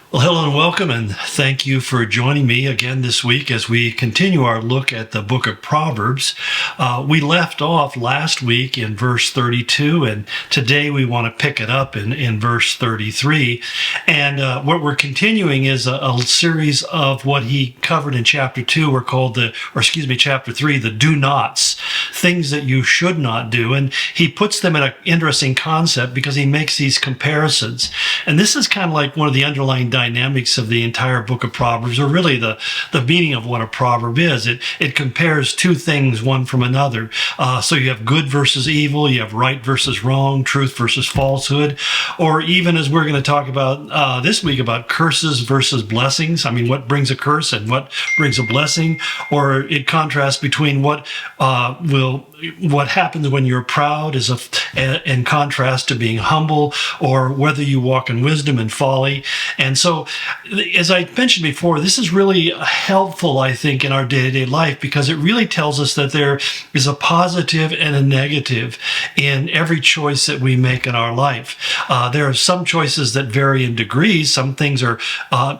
Well, hello and welcome, and thank you for joining me again this week as we continue our look at the book of Proverbs. We left off last week in verse 32, and today we want to pick it up in verse 33. And what we're continuing is a series of what he covered in chapter 2, chapter 3, the do nots, things that you should not do. And he puts them in an interesting concept because he makes these comparisons. And this is kind of like one of the underlying dynamics of the entire book of Proverbs, or really the meaning of what a proverb is. It compares two things, one from another. So you have good versus evil, you have right versus wrong, truth versus falsehood, or even as we're going to talk about this week about curses versus blessings. I mean, what brings a curse and what brings a blessing, or it contrasts between what happens when you're proud in contrast to being humble, or whether you walk in wisdom and folly. And so, as I mentioned before, this is really helpful, I think, in our day-to-day life, because it really tells us that there is a positive and a negative in every choice that we make in our life. There are some choices that vary in degrees. Some things are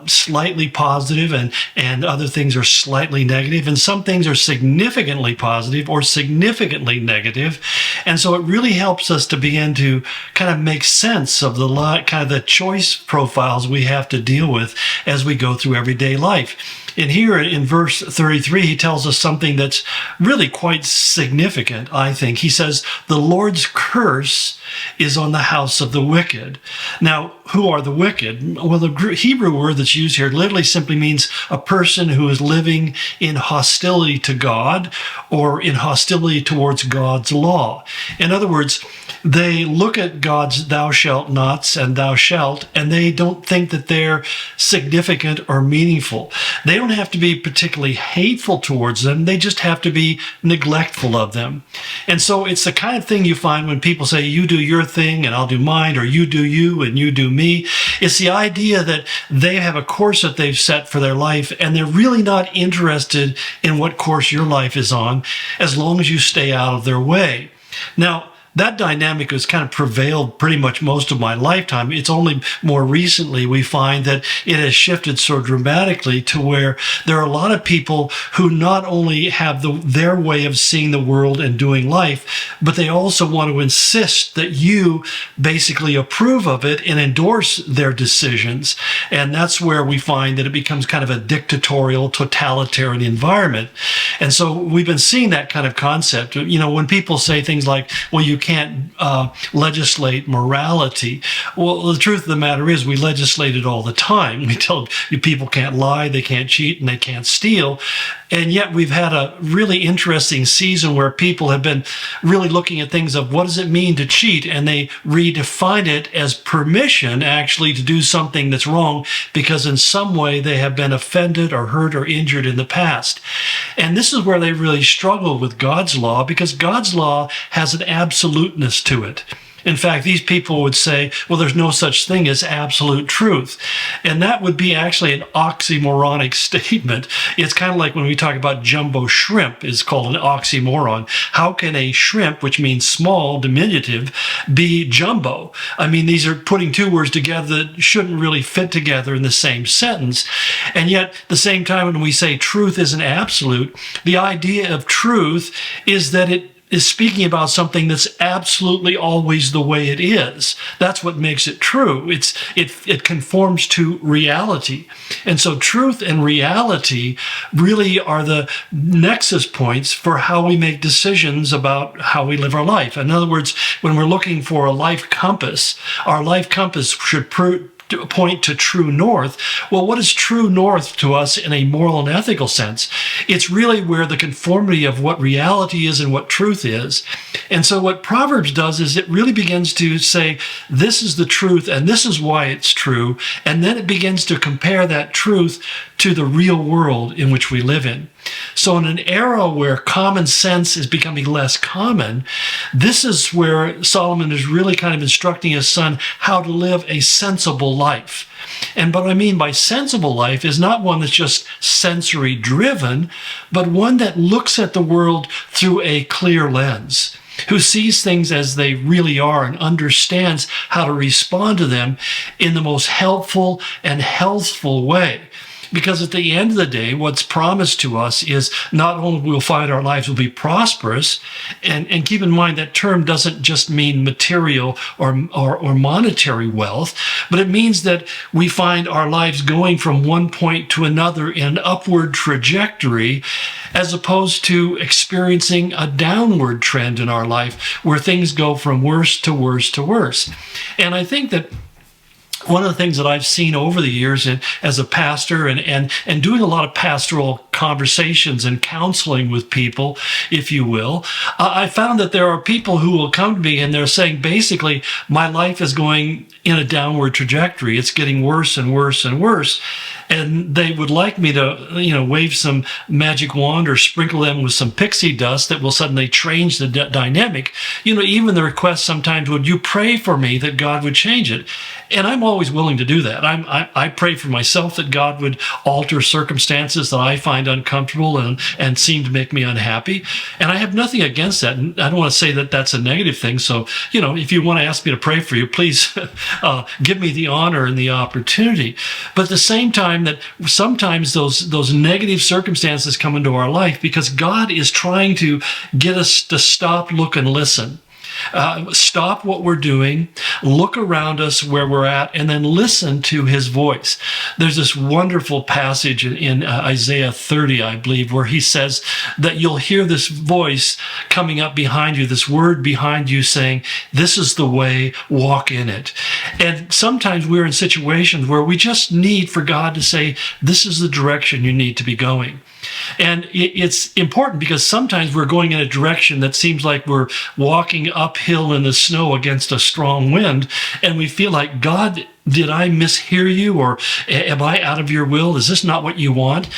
slightly positive and other things are slightly negative, and some things are significantly positive or significantly negative. And so it really helps us to begin to kind of make sense of the choice profiles we have to deal with as we go through everyday life. And here in verse 33, he tells us something that's really quite significant, I think. He says, the Lord's curse is on the house of the wicked. Now, who are the wicked? Well, the Hebrew word that's used here literally simply means a person who is living in hostility to God or in hostility towards God's law. In other words, they look at God's thou shalt nots and thou shalt, and they don't think that they're significant or meaningful. They don't have to be particularly hateful towards them. They just have to be neglectful of them. And so it's the kind of thing you find when people say, you do your thing and I'll do mine, or you do you and you do me. It's the idea that they have a course that they've set for their life, and they're really not interested in what course your life is on, as long as you stay out of their way. Now, that dynamic has kind of prevailed pretty much most of my lifetime. It's only more recently we find that it has shifted so dramatically to where there are a lot of people who not only have their way of seeing the world and doing life, but they also want to insist that you basically approve of it and endorse their decisions. And that's where we find that it becomes kind of a dictatorial, totalitarian environment. And so we've been seeing that kind of concept. You know, when people say things like, well, you can't legislate morality. Well, the truth of the matter is we legislate it all the time. We tell you people can't lie, they can't cheat, and they can't steal. And yet we've had a really interesting season where people have been really looking at things of what does it mean to cheat, and they redefine it as permission actually to do something that's wrong because in some way they have been offended or hurt or injured in the past. And this is where they really struggle with God's law, because God's law has an absoluteness to it. In fact, these people would say, well, there's no such thing as absolute truth. And that would be actually an oxymoronic statement. It's kind of like when we talk about jumbo shrimp is called an oxymoron. How can a shrimp, which means small, diminutive, be jumbo? I mean, these are putting two words together that shouldn't really fit together in the same sentence. And yet, at the same time, when we say truth isn't absolute, the idea of truth is that it is speaking about something that's absolutely always the way it is. That's what makes it true. It conforms to reality. And so truth and reality really are the nexus points for how we make decisions about how we live our life. In other words, when we're looking for a life compass, our life compass should point to true north. Well, what is true north to us in a moral and ethical sense? It's really where the conformity of what reality is and what truth is. And so what Proverbs does is it really begins to say, this is the truth and this is why it's true. And then it begins to compare that truth to the real world in which we live in. So in an era where common sense is becoming less common, this is where Solomon is really kind of instructing his son how to live a sensible life. And what I mean by sensible life is not one that's just sensory driven, but one that looks at the world through a clear lens. who sees things as they really are and understands how to respond to them in the most helpful and healthful way. Because at the end of the day, what's promised to us is not only we'll find our lives will be prosperous, and keep in mind that term doesn't just mean material or monetary wealth, but it means that we find our lives going from one point to another in an upward trajectory, as opposed to experiencing a downward trend in our life where things go from worse to worse to worse. And I think that one of the things that I've seen over the years as a pastor and doing a lot of pastoral conversations and counseling with people, if you will, I found that there are people who will come to me and they're saying, basically, my life is going in a downward trajectory. It's getting worse and worse and worse. And they would like me to, wave some magic wand or sprinkle them with some pixie dust that will suddenly change the dynamic. Even the request sometimes, would you pray for me that God would change it? And I'm always willing to do that. I pray for myself that God would alter circumstances that I find uncomfortable and seem to make me unhappy. And I have nothing against that. And I don't want to say that that's a negative thing. So, if you want to ask me to pray for you, please give me the honor and the opportunity. But at the same time, that sometimes those negative circumstances come into our life because God is trying to get us to stop, look, and listen. Stop what we're doing, look around us where we're at, and then listen to his voice. There's this wonderful passage in Isaiah 30, I believe, where he says that you'll hear this voice coming up behind you, this word behind you saying, this is the way, walk in it. And sometimes we're in situations where we just need for God to say, this is the direction you need to be going. And it's important because sometimes we're going in a direction that seems like we're walking uphill in the snow against a strong wind, and we feel like, God, did I mishear you, or am I out of your will? Is this not what you want?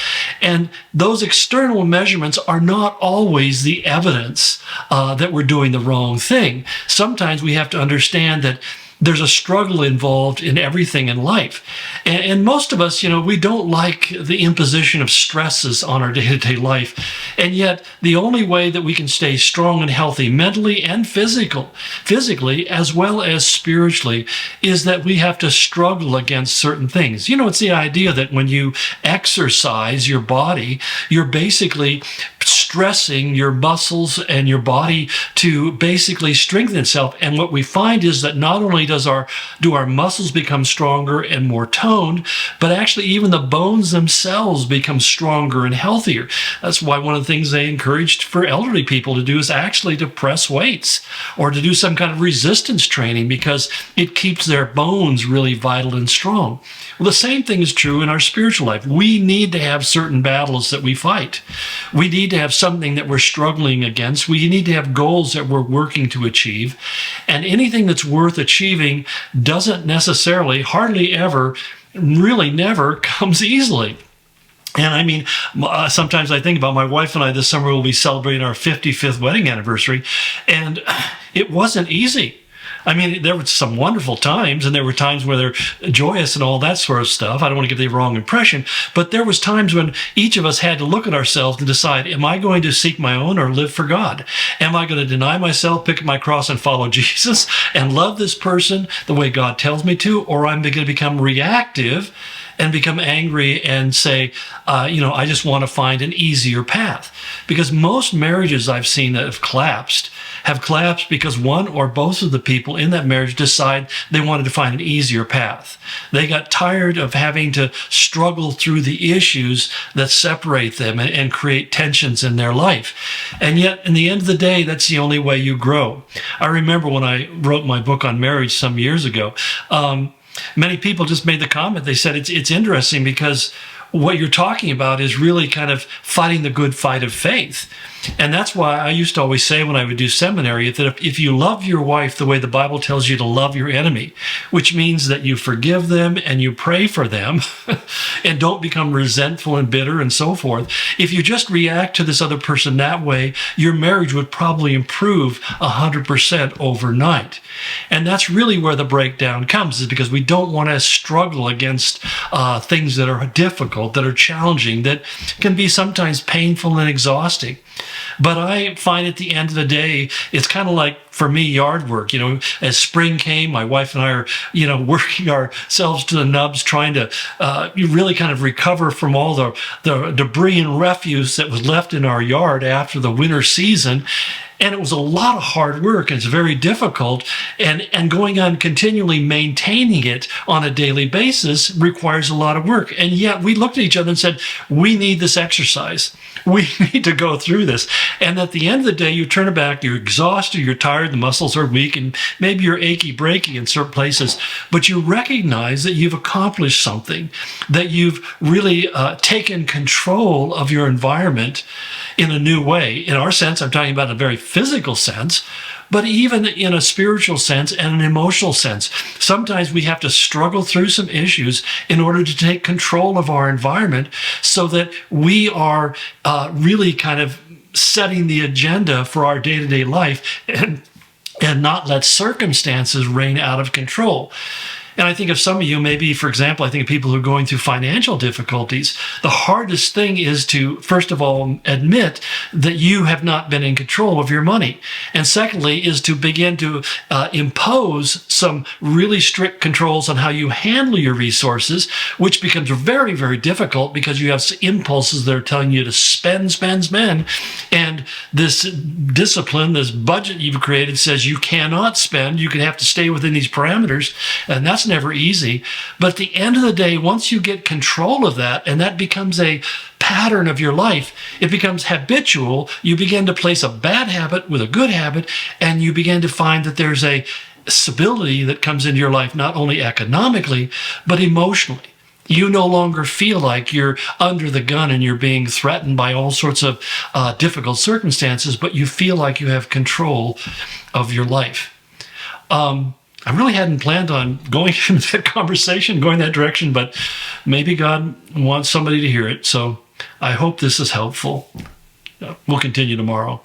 And those external measurements are not always the evidence that we're doing the wrong thing. Sometimes we have to understand that there's a struggle involved in everything in life. And most of us, we don't like the imposition of stresses on our day-to-day life. And yet, the only way that we can stay strong and healthy mentally and physically, as well as spiritually, is that we have to struggle against certain things. It's the idea that when you exercise your body, you're basically stressing your muscles and your body to basically strengthen itself. And what we find is that not only do our muscles become stronger and more toned, but actually even the bones themselves become stronger and healthier. That's why one of the things they encouraged for elderly people to do is actually to press weights or to do some kind of resistance training, because it keeps their bones really vital and strong. Well, the same thing is true in our spiritual life. We need to have certain battles that we fight. We need to have something that we're struggling against. We need to have goals that we're working to achieve. And anything that's worth achieving doesn't necessarily, hardly ever, really never comes easily. And I mean, sometimes I think about my wife and I this summer will be celebrating our 55th wedding anniversary, and it wasn't easy. I mean, there were some wonderful times, and there were times where they're joyous and all that sort of stuff. I don't want to give the wrong impression, but there was times when each of us had to look at ourselves and decide, am I going to seek my own or live for God? Am I going to deny myself, pick up my cross, and follow Jesus and love this person the way God tells me to, or I'm going to become reactive and become angry and say, I just want to find an easier path? Because most marriages I've seen that have collapsed because one or both of the people in that marriage decide they wanted to find an easier path. They got tired of having to struggle through the issues that separate them and create tensions in their life. And yet, in the end of the day, that's the only way you grow. I remember when I wrote my book on marriage some years ago, many people just made the comment. They said, it's interesting because what you're talking about is really kind of fighting the good fight of faith. And that's why I used to always say when I would do seminary that if you love your wife the way the Bible tells you to love your enemy, which means that you forgive them and you pray for them and don't become resentful and bitter and so forth, if you just react to this other person that way, your marriage would probably improve 100% overnight. And that's really where the breakdown comes, is because we don't want to struggle against things that are difficult, that are challenging, that can be sometimes painful and exhausting. But I find at the end of the day, it's kind of like, for me, yard work. As spring came, my wife and I are, working ourselves to the nubs, trying to really kind of recover from all the debris and refuse that was left in our yard after the winter season. And it was a lot of hard work. And it's very difficult. And going on continually maintaining it on a daily basis requires a lot of work. And yet we looked at each other and said, we need this exercise. We need to go through this. And at the end of the day, you turn it back, you're exhausted, you're tired, the muscles are weak, and maybe you're achy breaky in certain places. But you recognize that you've accomplished something, that you've really taken control of your environment in a new way. In our sense, I'm talking about a very physical sense, but even in a spiritual sense and an emotional sense. Sometimes we have to struggle through some issues in order to take control of our environment so that we are really kind of setting the agenda for our day-to-day life and not let circumstances reign out of control. And I think of some of you, maybe, for example, I think of people who are going through financial difficulties. The hardest thing is to, first of all, admit that you have not been in control of your money. And secondly, is to begin to impose some really strict controls on how you handle your resources, which becomes very, very difficult because you have impulses that are telling you to spend. And this discipline, this budget you've created says you cannot spend. You can have to stay within these parameters. And that's never easy. But at the end of the day, once you get control of that, and that becomes a pattern of your life, it becomes habitual. You begin to place a bad habit with a good habit, and you begin to find that there's a stability that comes into your life, not only economically, but emotionally. You no longer feel like you're under the gun and you're being threatened by all sorts of difficult circumstances, but you feel like you have control of your life. I really hadn't planned on going into that conversation, going that direction, but maybe God wants somebody to hear it. So I hope this is helpful. We'll continue tomorrow.